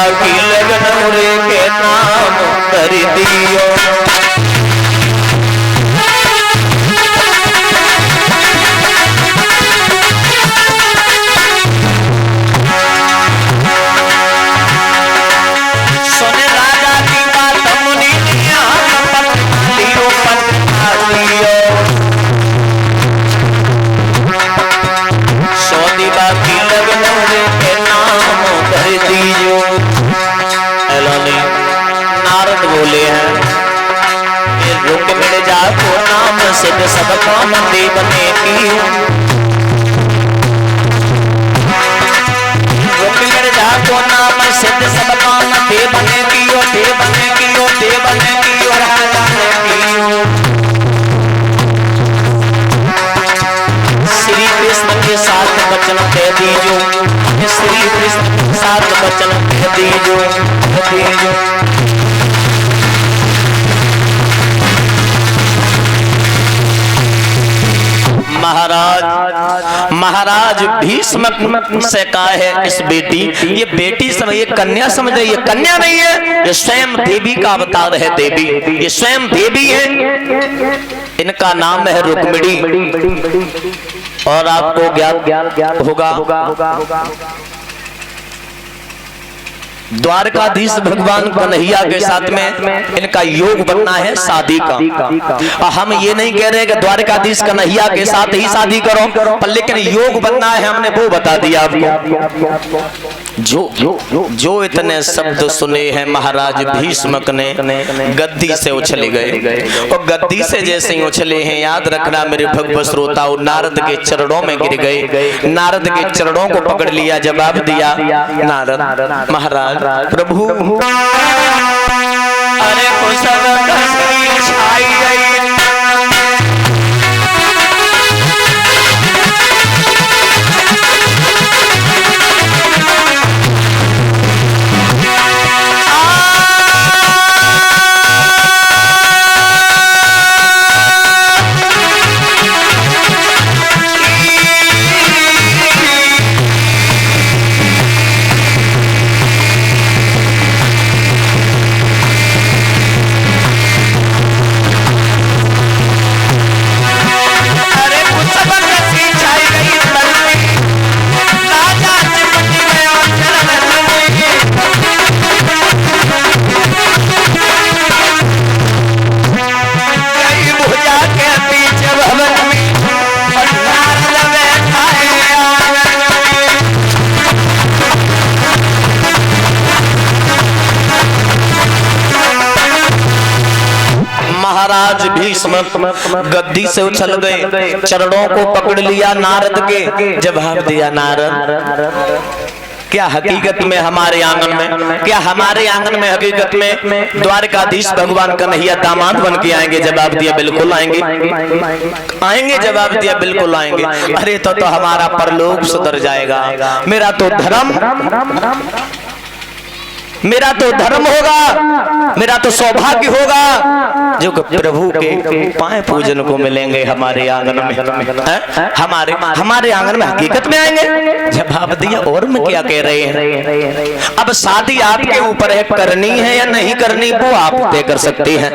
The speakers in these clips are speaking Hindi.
बाकी लगन रे के नाम कर दियो। सुने राजा की बात मुनि लियो सोनी बाकी लगन रे के नाम कर दियो। नारद बोले हैं रुक मिल जा को नाम सिद्ध सब काम देवने की। रुक मिल जा को नाम सिद्ध सब काम देवने की देवने की देवने की राजा की। श्री कृष्ण के साथ वचन कह दीजो। श्री कृष्ण के साथ वचन कह दीजो। महाराज भीष्म से कहा है इस बेटी, ये बेटी समझ, ये कन्या समझ रही, ये कन्या नहीं है, ये स्वयं देवी का अवतार है। देवी, ये स्वयं देवी है। इनका नाम है रुक्मिणी। और आपको ज्ञान होगा द्वारकाधीश भगवान कन्हैया के साथ में इनका योग बनना है शादी का। और हम ये नहीं कह रहे कि द्वारकाधीश कन्हैया के साथ ही शादी करो, पर लेकिन योग बनना है, हमने वो बता दिया आपको। जो इतने शब्द सुने हैं महाराज भीष्मक ने गद्दी से उछले गए। और गद्दी से जैसे ही उछले हैं, याद रखना मेरे भक्त श्रोताओं, नारद के चरणों में गिर गए। नारद के चरणों को पकड़ लिया, जवाब दिया नारद महाराज प्रभु अरे छाई गई। महाराज भीष्म गद्दी से उछल गए, चरणों को पकड़ लिया नारद के। जवाब दिया नारद, क्या हकीकत में हमारे आंगन में, क्या हमारे आंगन में हकीकत में द्वारकाधीश भगवान कन्हैया दामाद बन के आएंगे? जवाब दिया बिल्कुल आएंगे, आएंगे। जवाब दिया बिल्कुल आएंगे। अरे तो हमारा परलोक सुधर जाएगा। मेरा तो धर्म होगा, मेरा तो सौभाग्य होगा जो प्रभु के पाए पूजन को मिलेंगे हमारे आंगन में। हमारे आंगन में हकीकत में आएंगे। जवाब दिया और मैं क्या कह रहे हैं? अब शादी आपके ऊपर है, करनी है या नहीं करनी वो आप तय कर सकती हैं।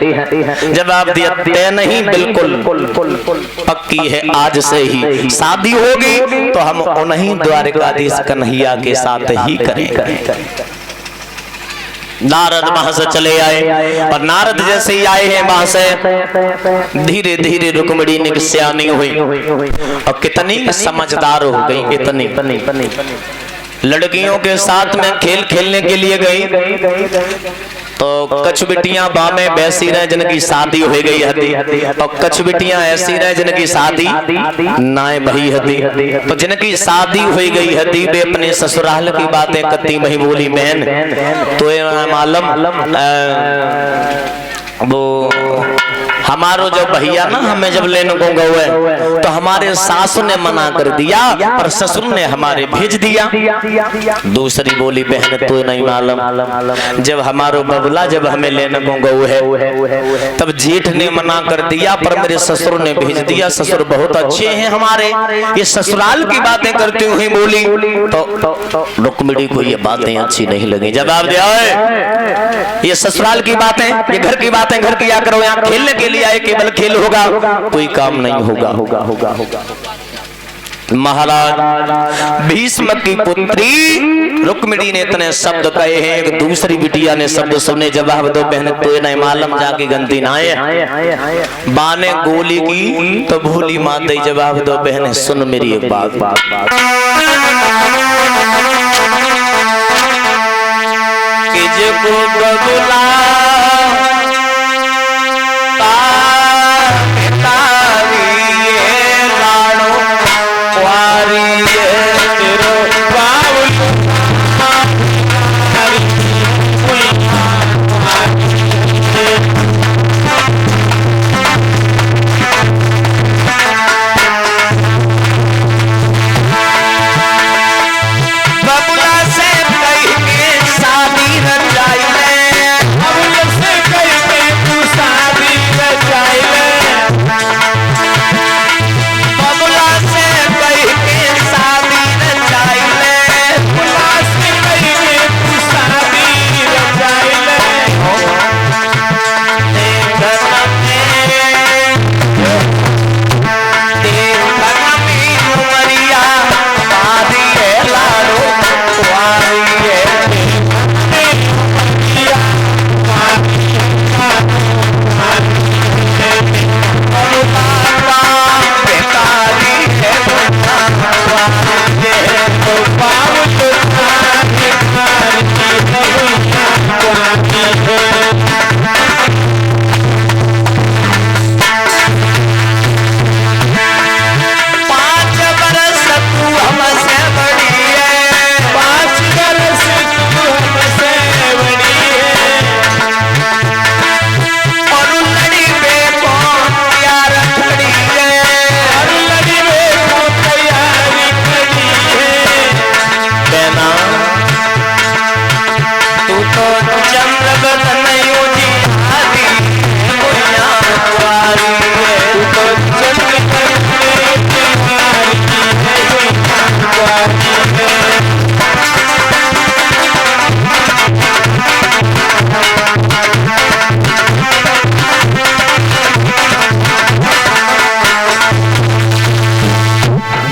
जवाब दिया तय नहीं, बिल्कुल पक्की है, आज से ही शादी होगी तो हम उन्हीं द्वारकाधीश कन्हैया के साथ ही करेंगे। नारद वहां से चले आए। और नारद जैसे ही आए हैं वहां से धीरे धीरे रुक्मिणी निकस्यानी हुई और कितनी समझदार हो गई। इतनी लड़कियों के साथ में खेल खेलने के लिए गई तो कछ बिटियां बामे बैसी रहे जिनकी शादी हो गई हती, और कछ बिटियां ऐसी रहे जिनकी शादी नाए भई हती। तो जिनकी शादी हो गई हती वे अपने ससुराल की बातें कत्ती मही बोली बहन तो मालूम वो हमारो जो भैया ना हमें जब लेने को गए तो हमारे सासू ने मना कर दिया पर ससुर ने हमारे भेज दिया। दूसरी बोली बहन तो नहीं मालूम, जब हमारो बबला जब हमें लेने को गए है तब जेठ ने मना कर दिया पर मेरे ससुर ने भेज दिया। ससुर बहुत अच्छे हैं हमारे, ये ससुराल की बातें करते हुए बोली तो रुक्मिणी को ये बातें अच्छी नहीं लगी। जवाब दिया ये ससुराल की बातें, ये घर की बातें घर किया करो, यहाँ खेलने के लिए आए केवल खेल होगा, कोई काम नहीं होगा। महाराज भीष्म की पुत्री रुक्मिणी ने इतने शब्द कहे हैं, एक दूसरी बिटिया ने शब्द सुने। जवाब दो बहन तो नहीं मालूम जाके गंदी ना आए बाने गोली की तो भोली मात दे। जवाब दो बहन सुन मेरी एक बात, कि जो बबुला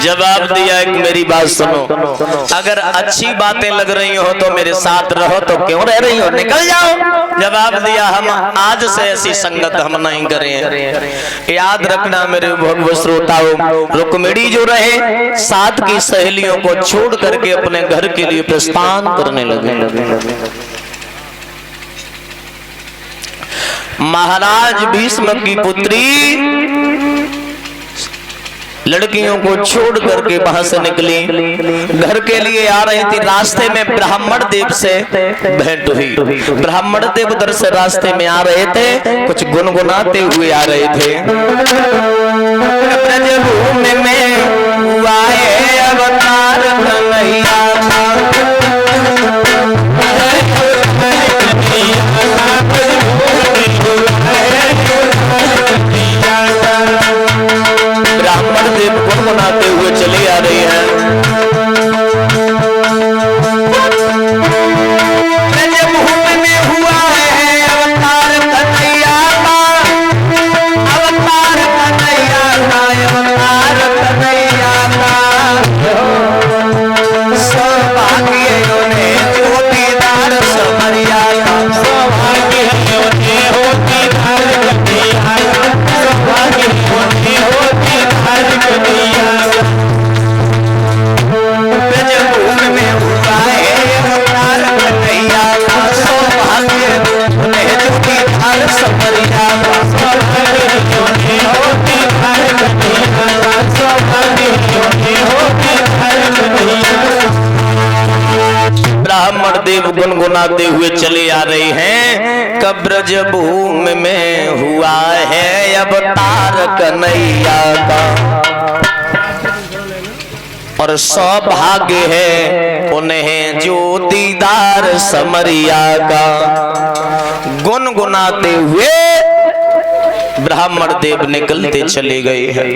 जवाब दिया एक मेरी बात सुनो, अगर अच्छी बातें लग रही हो तो मेरे साथ रहो, तो क्यों रह रही हो, निकल जाओ। जवाब दिया हम आज से ऐसी संगत हम नहीं करें। याद रखना मेरे भगवत श्रोताओं, रुक्मिणी जो रहे साथ की सहेलियों को छोड़ करके अपने घर के लिए प्रस्थान करने लगे। महाराज भीष्म की पुत्री लड़कियों को छोड़ करके वहां से निकली, घर के लिए आ रही थी। रास्ते में ब्राह्मण देव से भेंट हुई। ब्राह्मण देव उधर से रास्ते में आ रहे थे, कुछ गुनगुनाते हुए आ रहे थे। ब्रजभूमि में हुआ है अवतार कन्हैया, ब्राह्मण देव गुनगुनाते हुए चले आ रहे हैं। ब्रजभूमि में हुआ है अवतार कन्हैया का, अवतार कन्हैया का, अवतार कन्हैया का। सौभाग्य ने ज्योतिदार समरिया का, सौभाग्य ने होतीदार कन्हैया का, सौभाग्य ने होतीदार कन्हैया का। ब्रजभूमि में हुआ है अवतार कन्हैया का, सौभाग्य ने ज्योतिदार समरिया का, सौभाग्य ने होतीदार कन्हैया का, सौभाग्य ने होतीदार कन्हैया का। ब्राह्मण देव गुनगुनाते हुए चले आ रहे हैं। कब्रज भूमि में हुआ है अवतार कन्हैया का, और सौभाग्य है उन्हें जो दीदार समरिया का। गुनगुनाते हुए ब्राह्मण देव निकलते चले गए हैं,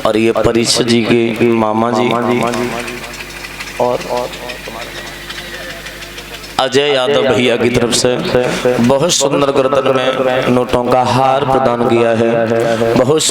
और ये परीक्षित जी के मामा जी और अजय यादव भैया की तरफ से बहुत सुंदर गर्दन में नोटों का हार प्रदान किया है। बहुत